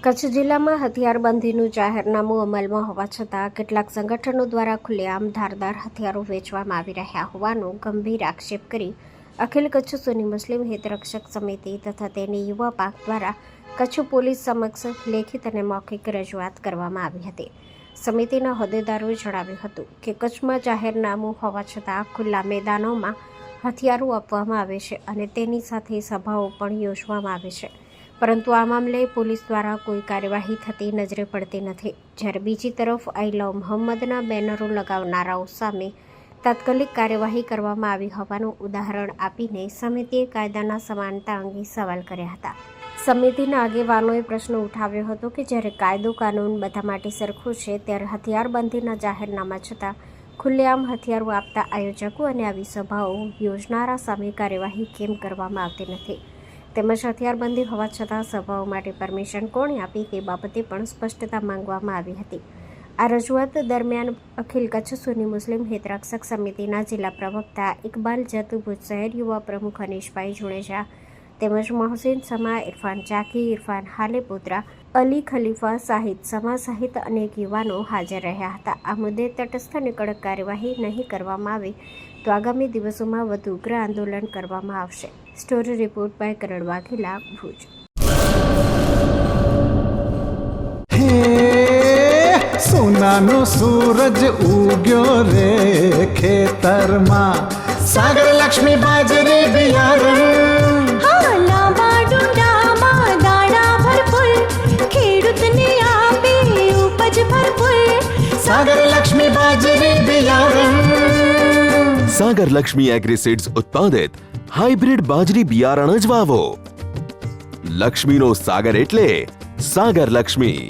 કચ્છ જિલ્લામાં હથિયારબંધીનું જાહેરનામું અમલમાં હોવા છતાં કેટલાક સંગઠનો દ્વારા ખુલ્લેઆમ ધારદાર હથિયારો વેચવામાં આવી રહ્યા હોવાનો ગંભીર આક્ષેપ કરી અખિલ કચ્છ સુન્ની મુસ્લિમ હિતરક્ષક સમિતિ તથા તેની યુવા પાંખ દ્વારા કચ્છ પોલીસ સમક્ષ લેખિત અને મૌખિક રજૂઆત કરવામાં આવી હતી. સમિતિના હોદ્દેદારોએ જણાવ્યું હતું કે કચ્છમાં જાહેરનામું હોવા છતાં ખુલ્લા મેદાનોમાં હથિયારો આપવામાં આવે છે અને તેની સાથે સભાઓ પણ યોજવામાં આવે છે, પરંતુ આ મામલે પોલીસ દ્વારા કોઈ કાર્યવાહી થતી નજરે પડતી નથી. જ્યારે બીજી તરફ આઈ લવ મોહમ્મદના બેનરો લગાવનારાઓ સામે તાત્કાલિક કાર્યવાહી કરવામાં આવી હોવાનું ઉદાહરણ આપીને સમિતિએ કાયદાના સમાનતા અંગે સવાલ કર્યા હતા. સમિતિના આગેવાનોએ પ્રશ્ન ઉઠાવ્યો હતો કે જ્યારે કાયદો કાનૂન બધા માટે સરખું છે, ત્યારે હથિયારબંધીના જાહેરનામા છતાં ખુલ્લેઆમ હથિયારો આપતા આયોજકો અને આવી સભાઓ યોજનારા સામે કાર્યવાહી કેમ કરવામાં આવતી નથી, તેમજ હથિયારબંધી હોવા છતાં સભાઓ માટે પરમિશન કોણે આપી તે બાબતે પણ સ્પષ્ટતા માંગવામાં આવી હતી. આ રજૂઆત દરમિયાન અખિલ કચ્છ સુન્ની મુસ્લિમ હિતરક્ષક સમિતિના જિલ્લા પ્રવક્તા ઇકબાલ જત, ભુજ શહેર યુવા પ્રમુખ હનીશભાઈ જુણેજા તેમજ મોહસિન સમા, ઇરફાન ચાકી, ઇરફાન હાલેપુત્રા, અલી ખલીફા, સાહિદ સમા સહિત અનેક યુવાનો હાજર રહ્યા હતા. આ મુદ્દે તટસ્થ અને કડક કાર્યવાહી નહીં કરવામાં આવે તો આગામી દિવસોમાં વધુ ઉગ્ર આંદોલન કરવામાં આવશે. સ્ટોરી રિપોર્ટ બાય કરણ વાઘેલા, ભુજ. સોનાનો સૂરજ ઉગ્યો રે ખેતરમાં, સાગર લક્ષ્મી બાજરી બિયારણ, લાંબા ડુંડામાં દાણા ભરપૂર, ખેડૂતને આપે ઉપજ ભરપૂર. સાગર લક્ષ્મી બાજરી બિયારણ. સાગર લક્ષ્મી એગ્રીસીડ્સ ઉત્પાદિત હાઇબ્રિડ બાજરી બિયારણ જ વાવો. લક્ષ્મીનો સાગર એટલે સાગર લક્ષ્મી.